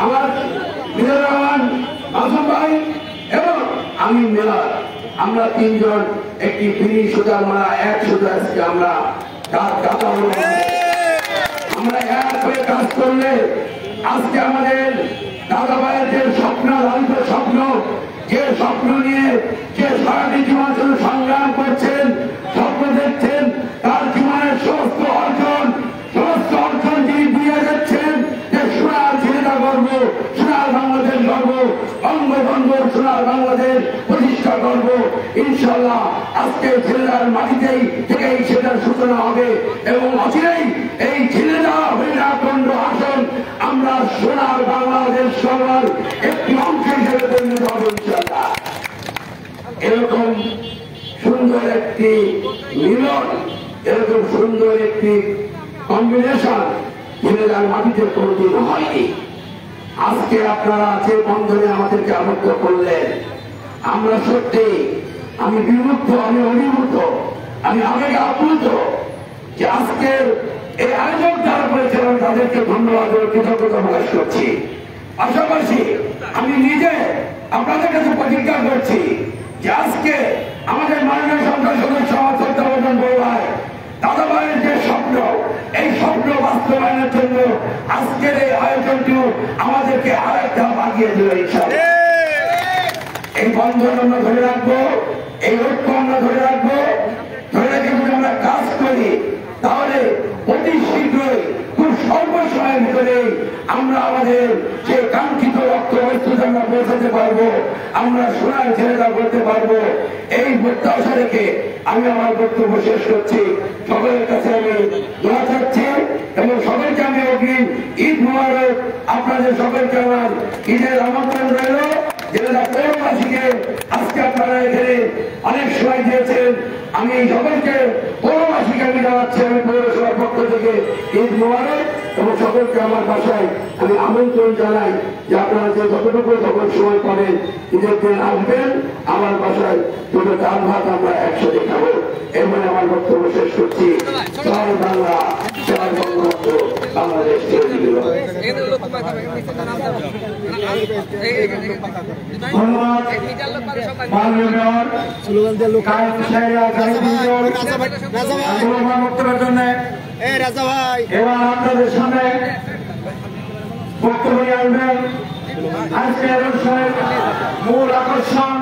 S7: আমার মিজানুর রহমান মাসুম ভাই এবং আমি মেয়র, আমরা তিনজন একটি বিনি সুতার মারা এক সুতা আজকে আমরা আমরা এক হয়ে কাজ করলে আজকে আমাদের দাদা ভাইয়ের যে স্বপ্ন, লালিত স্বপ্ন, যে স্বপ্ন নিয়ে যে সারাটি জীবন শুধু সংগ্রাম করছেন, স্বপ্ন দেখছেন, তার জীবনের সমস্ত অর্জন যিনি দিয়ে যাচ্ছেন যে সোনার ঝিনাইদহ গর্ব, সোনার বাংলাদেশ গর্ব, বঙ্গবন্ধু সোনার বাংলাদেশ প্রতিষ্ঠা করব ইনশাআল্লাহ। আজকে ঝিনাইদহের মাটিতেই থেকেই সেটার সূচনা হবে এবং অচিরেই এই ঝিনাইদহ হরিণাকুণ্ড আসন আমরা সোনার বাংলাদেশ সবার একটি অংশ হিসেবে পরিণত হবে ইনশাআল্লাহ। এরকম সুন্দর একটি মিলন, এরকম সুন্দর একটি কম্বিনেশন ঝিনাইদহের মাটিতে কোনদিন হয়নি। আজকে আপনারা যে বন্ধনে আমাদেরকে আবদ্ধ করলেন, আমরা সত্যি, আমি বিমুগ্ধ, আমি অভিভূত, আমি আবেগে আপ্লুত যে আজকের এই আয়োজক যারা করেছেন আমি তাদেরকে ধন্যবাদ ও কৃতজ্ঞতা প্রকাশ করছি। পাশাপাশি আমি নিজে আপনাদের কাছে প্রতিজ্ঞা করছি যে আজকে আমাদের মাননীয় সংসদ সদস্য শ্রদ্ধাভাজন বড় ভাই দাদা ভাইয়ের যে স্বপ্ন, এই স্বপ্ন বাস্তবায়নের জন্য আজকের এই আয়োজনটিও আমাদেরকে আরেক ধাপ আগিয়ে দিল ইনশাআল্লাহ। এই বন্ধন আমরা ধরে রাখবো, এই ঐক্য আমরা ধরে রাখবো, ধরে রেখে যদি আমরা কাজ করি তাহলে অতি শীঘ্রই, খুব স্বল্প সময়ের ভিতরে আমরা আমাদের যে কাঙ্ক্ষিত লক্ষ্যবস্তুতে আমরা পৌঁছাতে পারবো, আমরা সোনার ঝিনাইদহ করতে পারবো। এই প্রত্যাশা রেখে আমি আমার বক্তব্য শেষ করছি। সকলের কাছে আমি দোয়া চাচ্ছি এবং সকলকে আমি অগ্রিম ঈদ মুবারক, আপনাদের সকলকে আমার ঈদের আমন্ত্রণ রইল। ঝিনাইদহ পৌরবাসীকে আজকে আপনারা এখানে অনেক সময় দিয়েছেন, আমি সকলকে পৌরবাসীকে আমি জানাচ্ছি আমি পৌরসভার পক্ষ থেকে ঈদ মুবারক এবং সকলকে আমার বাসায় আমি আমন্ত্রণ জানাই যে আপনারা যে যতটুকু যখন সময় পাবেন ঈদের দিন আসবেন আমার বাসায়, দুটো ডাল ভাত আমরা একসাথে খাবো। এরপরে আমার বক্তব্য শেষ করছি। জয় বাংলা, জয় বঙ্গবন্ধু, বাংলাদেশ
S2: ধন্যবাদ মাননীয় মেয়র বক্তব্যের জন্য। এবার আপনাদের সামনে বক্তব্য নিয়ে আসবেন আজকের অনুষ্ঠানের মূল আকর্ষণ,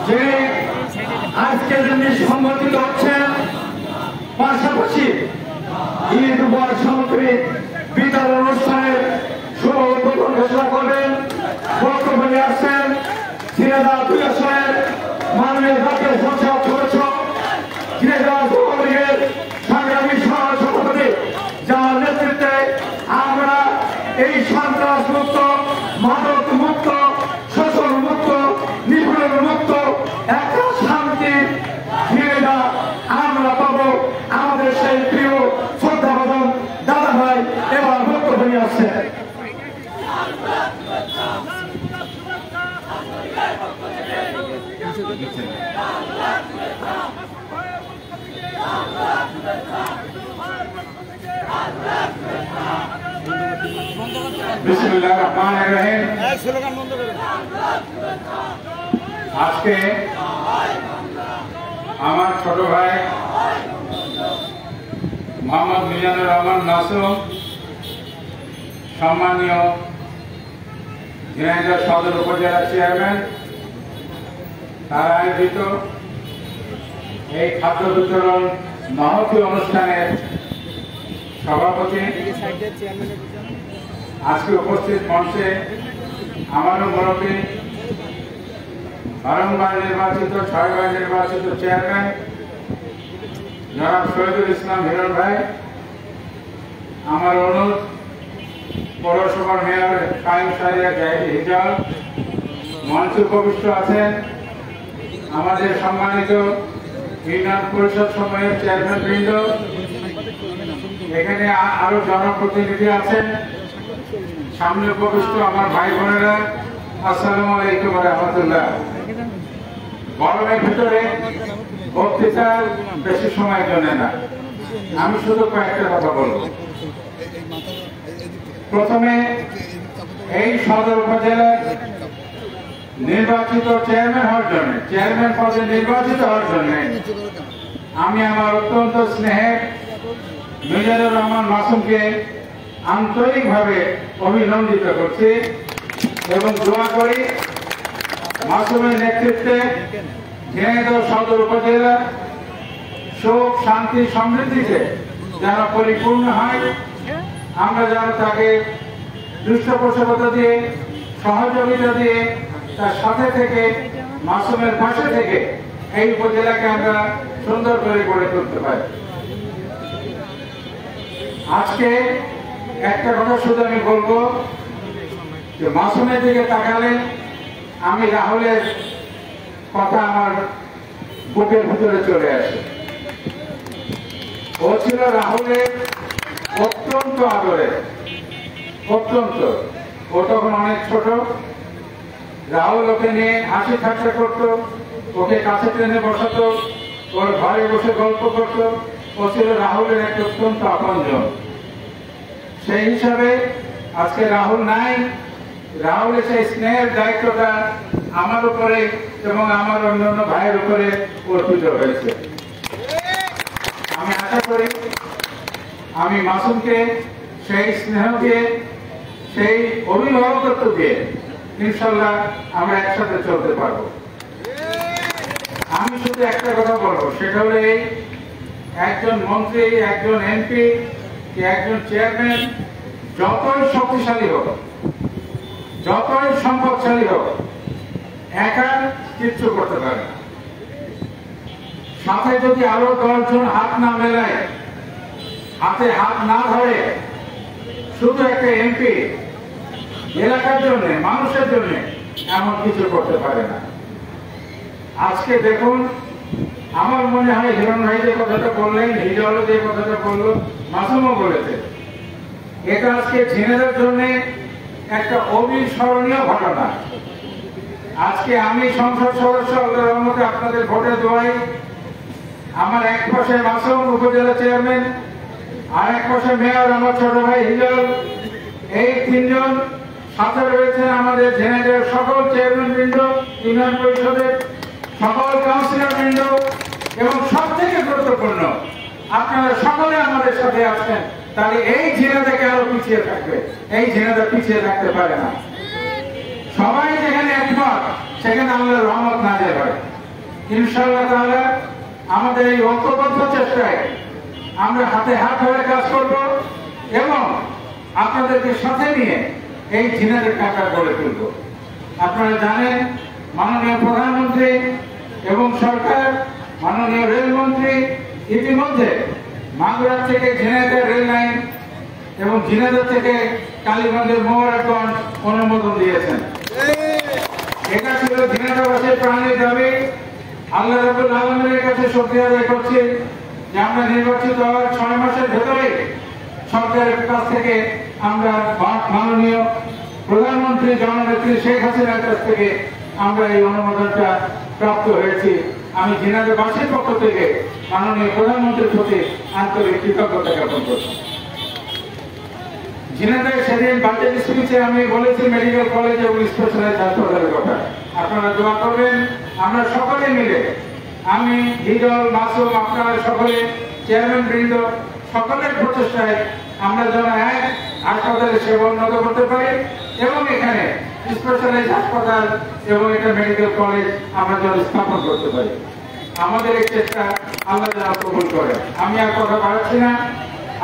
S2: যে আজকে যিনি সংগঠিত হচ্ছেন, পাশাপাশি ঈদ উপহার সামগ্রী বিতরণ অনুষ্ঠানের শুভ উদ্বোধন ঘোষণা করবেন। বক্তব্য নিয়ে আসছেন ঝিনাইদহ 2 আসনের মাননীয় জাতীয় সংসদ সদস্য, ঝিনাইদহ যুব লীগের সংগ্রামী সভাপতি, যার নেতৃত্বে আমরা এই সন্ত্রাস মুক্ত, মাদক মুক্ত, শোষণ মুক্ত, নিপীড়ন মুক্ত একটা শান্তির ঝিনাইদহ আমরা পাবো। আমাদের সেই প্রিয় শ্রদ্ধাভাজন দাদা ভাই এবার বক্তব্য নিয়ে আসছে।
S1: বিসমিল্লাহির রহমানির রহিম। আজকে আমার ছোট ভাই মোহাম্মদ মিজানুর রহমান মাসুম, সম্মানীয় ঝিনাইদহ সদর উপজেলা চেয়ারম্যান, তার আয়োজিত এই খাদ্য বিতরণ মহতী অনুষ্ঠানের সভাপতি, আজকে উপস্থিত মঞ্চে আমারও মুরব্বী, বারংবার নির্বাচিত 6 বার নির্বাচিত চেয়ারম্যান জনাব শহীদুল ইসলাম হিরণ ভাই, আমার অনুরোধ পৌরসভার মেয়র কায়েম শাহরিয়ার জাহিদ হিজাল, মঞ্চে উপবিষ্ট আছেন আমাদের সম্মানিত ইউনিয়ন পরিষদ সমূহের চেয়ারম্যান বৃন্দ, এখানে আরো জনপ্রতিনিধি আছেন, সামনে উপবিষ্ট আমার ভাই বোনেরা, আসসালামু আলাইকুম ওয়া রাহমাতুল্লাহ। গরমের ভিতরে বক্তৃতা বেশি সময় জন্য না, আমি শুধু কয়েকটা কথা বলব। প্রথমে এই সদর উপজেলার নির্বাচিত চেয়ারম্যান হওয়ার জন্য, চেয়ারম্যান পদে নির্বাচিত হওয়ার জন্য আমি আমার অত্যন্ত স্নেহের মিজানুর রহমান মাসুমকে আন্তরিকভাবে অভিনন্দিত করছি এবং দোয়া করি মাসুমের নেতৃত্বে ঝিনাইদহ সদর উপজেলা সুখ, শান্তি, সমৃদ্ধিতে যেন পরিপূর্ণ হয়। আমরা যেন তাকে পৃষ্ঠপোষকতা দিয়ে, সহযোগিতা দিয়ে, তার সাথে থেকে, মাসুমের পাশে থেকে এই উপজেলাকে আমরা সুন্দর করে গড়ে তুলতে পারি। আজকে একটা কথা শুধু আমি বলবো যে মাসুমের দিকে তাকালে আমি রাহুলের কথা আমার বুকের ভিতরে চলে আসে। ও ছিল রাহুলের অত্যন্ত আদরে, অত্যন্ত। ও তখন অনেক ছোট, রাহুল ওকে নিয়ে হাসি ঠাট্টা করতো, ওকে কাছে টেনে বসাতো, ওর ঘরে বসে গল্প করতো। ও ছিল রাহুলের এক অত্যন্ত আপনজন। সেই হিসাবে আজকে রাহুল নাই, রাহুলের সেই স্নেহের দায়িত্বটা আমার উপরে এবং আমার অন্যান্য ভাইয়ের উপরে অর্পিত হয়েছে। আমি আশা করি আমি মাসুমকে সেই স্নেহকে, সেই অভিভাবকত্ব দিয়ে ইনশাল্লাহ আমরা একসাথে চলতে পারবো। আমি শুধু একটা কথা বলবো, সেটা হলো এই, একজন মন্ত্রী, একজন এমপি, একজন চেয়ারম্যান যতই শক্তিশালী হোক, যতই সম্পদশালী হোক, একা কিচ্ছু করতে পারে না। সাথে যদি আরো 10 জন হাত না মেলায়, হাতে হাত না ধরে, শুধু একটা এমপি এলাকার জন্য, মানুষের জন্য এমন কিছু করতে পারে না। আজকে দেখুন, আমার মনে হয় হিরণ ভাই যে কথাটা বললেন, হিজল যে কথাটা বললো, মাসুমও বলেছে, এটা আজকে ঝিনাইদহের জন্য একটা অবিস্মরণীয় ঘটনা। আজকে আমি সংসদ সদস্য, আল্লাহর রহমতে আপনাদের ভোটে দোয়াই, আমার এক পাশে মাসুম উপজেলা চেয়ারম্যান, আর এক পাশে মেয়র আমার ছোট ভাই হিজল, এই 3 জন, সাথে রয়েছেন আমাদের ঝিনাইদহের সকল চেয়ারম্যান বৃন্দ, ইউনিয়ন পরিষদের সকল কাউন্সিলর বৃন্দ, এবং সব থেকে গুরুত্বপূর্ণ আপনারা সকলে আমাদের সাথে আছেন, তাহলে এই ঝিনাইদহ কেন পিছিয়ে থাকবে? এই ঝিনাইদহ পিছিয়ে থাকতে পারে না। সবাই যেখানে একমত সেখানে আল্লাহর রহমত নাযিল হয় ইনশাআল্লাহ তাআলা। আমাদের এই ঐক্যবদ্ধ চেষ্টায় আমরা হাতে হাত ধরে কাজ করব এবং আপনাদেরকে সাথে নিয়ে এই ঝিনাইদহ কাকা গড়ে তুলব। আপনারা জানেন মাননীয় প্রধানমন্ত্রী এবং সরকার, মাননীয় রেলমন্ত্রী ইতিমধ্যে মাগুরা থেকে ঝিনাইদহ রেল লাইন এবং ঝিনাইদহ থেকে কালীগঞ্জের মোবারকগঞ্জ অনুমোদন দিয়েছেন। এটা ছিল ঝিনাইদহবাসীর প্রাণের দাবি। আল্লাহ রাব্বুল আলামিনের কাছে শুকরিয়া আদায় করছি যে আমরা নির্বাচিত হওয়ার 6 মাসের ভেতরে সরকারের কাছ থেকে আমরা মাননীয় প্রধানমন্ত্রী জননেত্রী শেখ হাসিনার কাছ থেকে আমরা এই অনুমোদনটা প্রাপ্ত হয়েছি। আমি ঝিনাইদহবাসীর পক্ষ থেকে মাননীয় প্রধানমন্ত্রীর প্রতি আন্তরিক কৃতজ্ঞতা জ্ঞাপন করছি। ঝিনাইদহ সেদিন বাজেট স্পিচে আমি বলেছি মেডিকেল কলেজ এবং স্পেশালাইজড হাসপাতালের কথা। আপনারা দোয়া করবেন, আমরা সকলে মিলে, আমি হিজল মাসুম, আপনারা সকলে, চেয়ারম্যান বৃন্দ, সকলের প্রচেষ্টায় আমরা যেন এক হাসপাতালে সেবা উন্নত করতে পারি এবং এখানে স্পেশালাইজড হাসপাতাল এবং এটা মেডিকেল কলেজ আমরা যেন স্থাপন করতে পারি। আমাদের এই চেষ্টা আল্লাহ যেন কবুল করে। আমি আর কথা বাড়াচ্ছি না।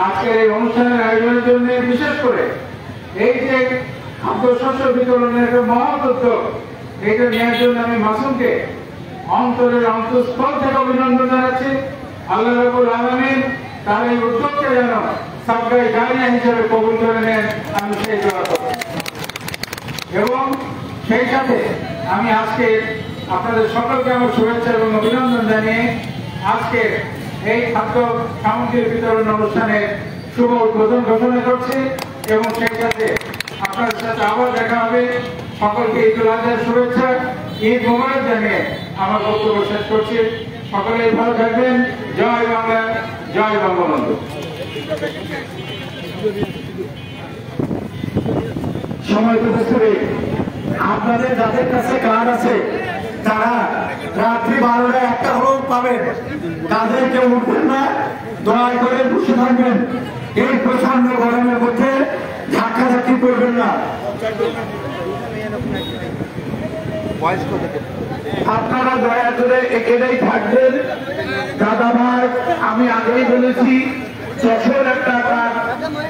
S1: আজকের এই অনুষ্ঠানের আয়োজনের জন্য বিশেষ করে এই যে খাদ্যশস্য বিতরণের একটা মহৎ উদ্যোগ, এইটা নেওয়ার জন্য আমি মাসুমকে অন্তরের অন্তঃস্থল থেকে অভিনন্দন জানাচ্ছি। আল্লাহ রাব্বুল আলামিন তার এই উদ্যোগকে যেন সাবগাই জারিয়া হিসেবে কবুল করে নেন, আমি সেই দোয়া করব। এবং সেই সাথে আমি আজকে আপনাদের সকলকে আমার শুভেচ্ছা এবং অভিনন্দন জানিয়ে আজকে এই খাদ্য সামগ্রীর বিতরণ অনুষ্ঠানের শুভ উদ্বোধন ঘোষণা করছি এবং সেই সাথে আপনাদের সাথে আবার দেখা হবে। সকলকে ঈদুল আজহার শুভেচ্ছা, ঈদ মোবারক জানিয়ে আমার বক্তব্য শেষ করছি। সকলেই ভালো থাকবেন। জয় বাংলা, জয় বঙ্গবন্ধু।
S2: সময় প্রদর্শনে আপনাদের যাদের কাছে কার্ড আছে তারা রাত্রি 12টায় একটা হলেও পাবেন। তাদের কেউ উঠবেন না, দয়া করে বসে থাকবেন। এই প্রচন্ড গরমের মধ্যে ধাক্কাধাক্কি করবেন না। আপনারা দয়া করে এখানেই থাকবেন। দাদা ভাই, আমি আগেই বলেছি যশোর একটা কাজ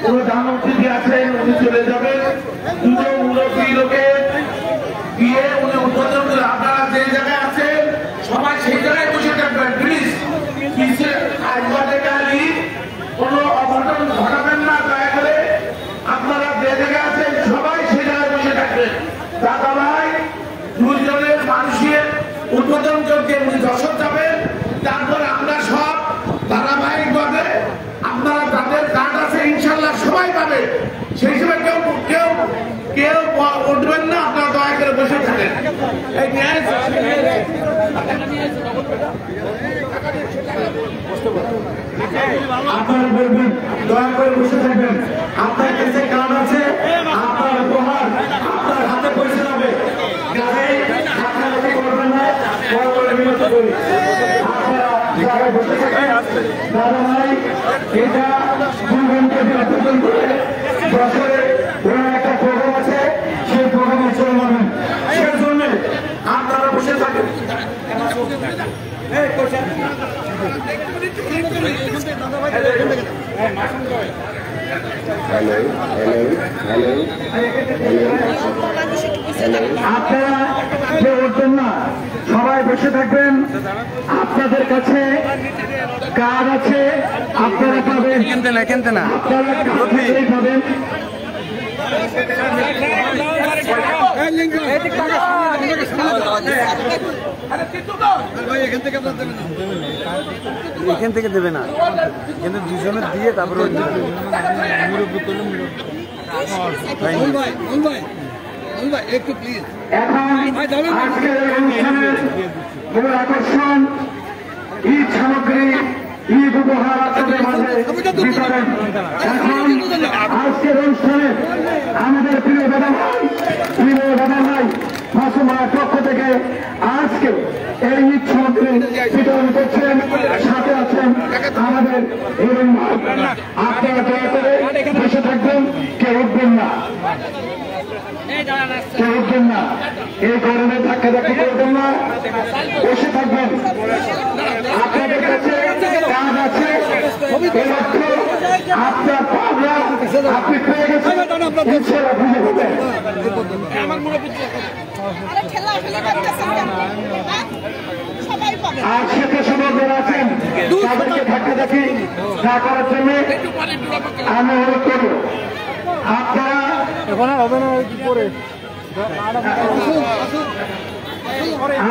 S2: প্রধান অতিথি আছেন, উনি চলে যাবেন। দুটো মুরব্বী লোকে গিয়ে উনি উদ্বোধন করে, আপনারা যে জায়গায় আছেন সবাই সেই জায়গায় বসে থাকবেন প্লিজ। কোনো অঘটন ঘটাবেন না, দয়া করে আপনারা যে জায়গায় আছেন সবাই সেই জায়গায় বসে থাকবেন। দাদা ভাই দুজনের মানুষের উদ্বোধন করতে উনি যশোর যাবেন। তারপর আমরা সব ধারাবাহিকভাবে আপনারা যাদের কার্ড আছে ইনশাল্লাহ সবাই পাবে। সেই সময় কেউ কেউ কেউ উঠবেন না, আপনারা দয়া করে বসে থাকেন। আপনারা বলবেন দয়া করে বসে থাকবেন। আপনার কাছে কার্ড আছে, আপনার উপহার আপনার হাতে পৌঁছে যাবে। করবেন না, বিরত করি। আপনারা জায়গায় বসে থাকেন। দাদা ভাই এটা 2 ঘন্টা উদ্বোধন করে বছরে ওনার একটা প্রোগ্রাম আছে, সেই প্রোগ্রামে চলে যাবেন। সেই জন্য আপনারা বসে থাকেন। আপনারা কেউ উঠবেন না, সবাই বসে থাকবেন। আপনাদের কাছে কার্ড আছে, আপনারা পাবেন। আপনারা পাবেন।
S3: এখান থেকে দেবে না, কিন্তু দুজনের দিয়ে তারপরে
S2: আজকের অনুষ্ঠানের মূল আকর্ষণ ঈদ সামগ্রী, ঈদ উপহার আপনাদের মাঝে বিতরণ। এখন আজকের অনুষ্ঠানে আমাদের প্রিয় দাদা ভাই মাসুমার পক্ষ থেকে আজকে এই ঈদ সামগ্রী বিতরণ করছেন। সাথে আছেন আমাদের বলছেন হিরণ ভাই, আপনারা দয়া করে বসে থাকবেন, কেউ উঠবেন না, কেউ উঠবেন না, এই গরমে ধাক্কাধাক্কি করবেন না, বসে থাকবেন। আপনাদের কাছে কাজ আছে, এই অর্থ আপনার পাবনা আপনি পেয়ে গেছেন, ইনশাআল্লাহ বুঝে দেবেন। আর স্বেচ্ছাসেবকরা আছেন, তাদেরকে ধাক্কাধাক্কি না করার জন্য আমি অনুরোধ করব। আপনারা
S3: এখন আর হবে না পরে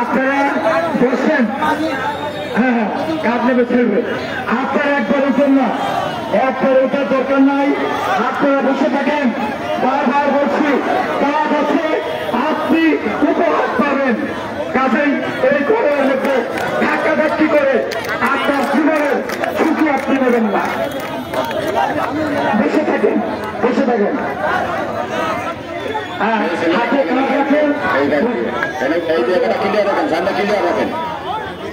S2: আপনারা বসছেন, হ্যাঁ কাজ নেবে ছেড়বে, আপনারা একবার উঠেন না, একবার ওঠার দরকার নাই, আপনারা বসে থাকেন। বারবার বলছি কাজ আছে, আপনি উপহার পাবেন, কাজেই এই গরমের মধ্যে ধাক্কাধাক্কি করে আপনার জীবনের ঝুঁকি আপনি নেবেন না। বসে থাকেন, বসে থাকেন, হাতে কাজ রাখেন,
S8: এই জায়গাটা ক্লিয়ার রাখেন, সামনে ক্লিয়ার রাখেন,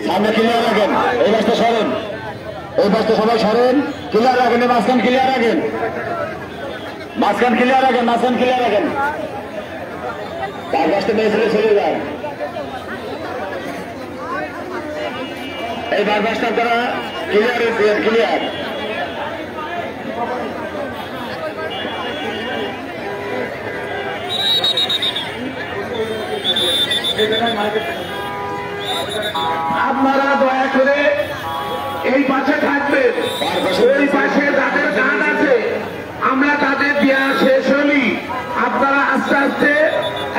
S8: সামনে ক্লিয়ার রাখেন, এই বাসটা সরেন, এই বাসটা সবাই সরেন, ক্লিয়ার রাখেন, মাঝখান ক্লিয়ার রাখেন, মাঝখান ক্লিয়ার রাখেন, মাঝখান ক্লিয়ার রাখেন, তার বাসটা মেয়ে ছেলে চলে যান। এই বাসটা আপনারা ক্লিয়ার ক্লিয়ার।
S5: আপনারা দয়া করে এই পাশে থাকবেন, ওই পাশে যাদের কাজ আছে আমরা তাদের দেওয়া শেষ হলি আপনারা আস্তে আস্তে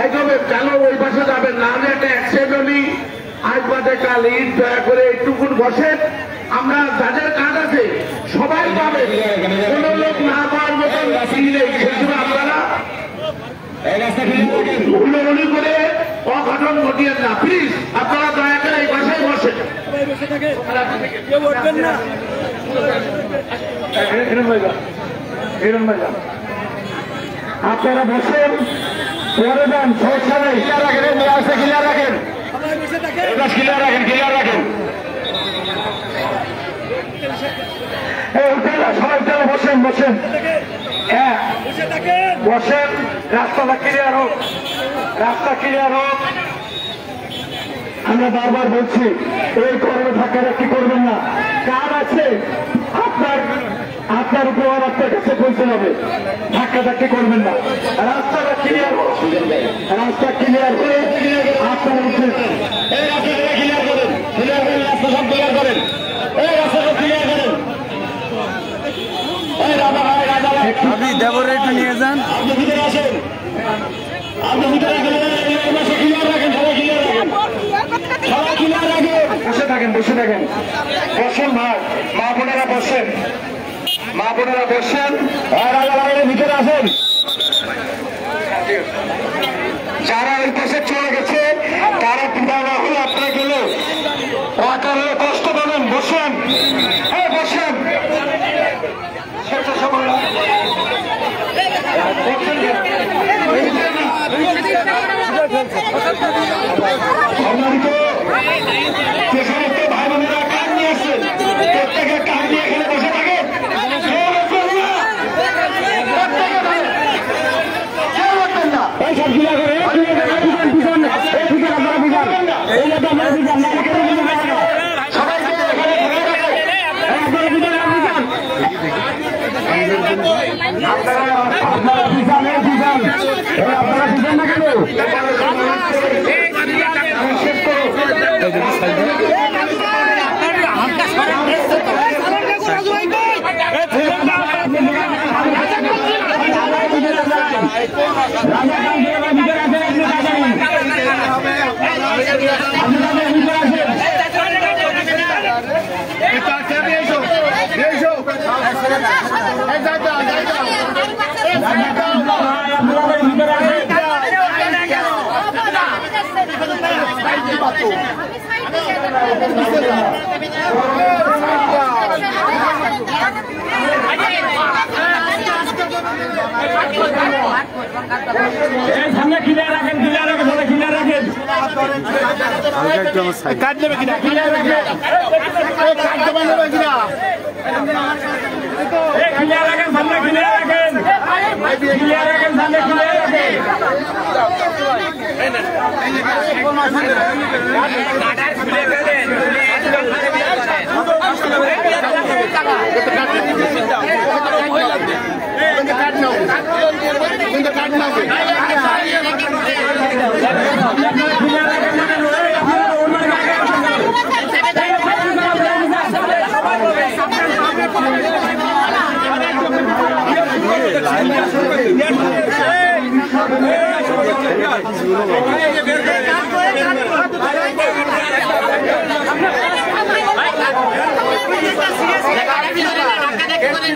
S5: এগোবেন, কেন ওই পাশে যাবেন না, আমি একটা অ্যাক্সিডেন্ট হলি আজ বাদে কাল ঈদ, দয়া করে একটুকুন বসেন, আমরা যাদের কাজ আছে সবাই পাবেন, কোন লোক না পাওয়ার মতন আপনারা হুড়োহুড়ি করে অঘটন ঘটিয়েন না, প্লিজ আপনারা দয়া করে এই বাসায় বসেন।
S2: আপনারা বসেন, পরে যান, সমস্যা নেই, ক্লিয়ার রাখেন, ক্লিয়ার রাখেন, ক্লিয়ার রাখেন, ক্লিয়ার রাখেন, সবাই বসেন, বসেন, হ্যাঁ বসেন, রাস্তাটা ক্লিয়ার হোক, রাস্তা ক্লিয়ার হোক। আমরা বারবার বলছি এই গরমে ধাক্কাধাক্কি করবেন না, কাজ আছে, আপনার উপহার আপনার কাছে পৌঁছে যাবে, ধাক্কাধাক্কি করবেন না, রাস্তাটা ক্লিয়ার হোক, রাস্তা ক্লিয়ার করে আপনার উঠে
S8: এই রাস্তাটা ক্লিয়ার করেন, ক্লিয়ার করেন, রাস্তা সব ক্লিয়ার করেন, এই রাস্তাটা ক্লিয়ার করেন, এই রাজা ভাই, রাজা ভাই,
S3: আপনি দেবরে একটু নিয়ে যান,
S8: আপনি ভিতরে আসেন, আপনি ভিতরে ক্লিয়ার রাখেন, সবাই ক্লিয়ার রাখেন, সবাই ক্লিয়ার রাখেন,
S2: বসে থাকেন, বসে থাকেন, বসেন ভাই, মা বোনেরা বসেন, মা বোনেরা বসেন,
S8: রাজা ভাইয়ের ভিতরে আসেন,
S2: যারা এই পাশে চলে গেছে তারা বিদায় না হলে আপনারা গেলে অকালে কষ্ট পাবেন, বসেন, হ্যাঁ বসেন, স্বেচ্ছাসেবকরা সম্মানিত যে সমস্ত ভাই বোনেরা কাজ নিয়ে আসছেন, প্রত্যেকের কাজ নিয়ে এখানে বসে থাকে,
S8: সব ক্লিয়ার করে, এই যাতে আপনারা বুঝান না, সবাইকে আপনারা বুঝান, আপনারা বুঝান না কেন, সামনে ক্লিয়ার রাখেন, ক্লিয়ার রাখেন, ক্লিয়ার রাখেন।
S3: হালকা একটু আমার সাইড
S6: কাট দেবে কিনা ক্লিয়ার রাখবে কাট দেবে কিনা
S2: ক্লিয়ার রাখেন সামনে ক্লিয়ার রাখেন ক্লিয়ার রাখেন সামনে ক্লিয়ার রাখেন
S6: না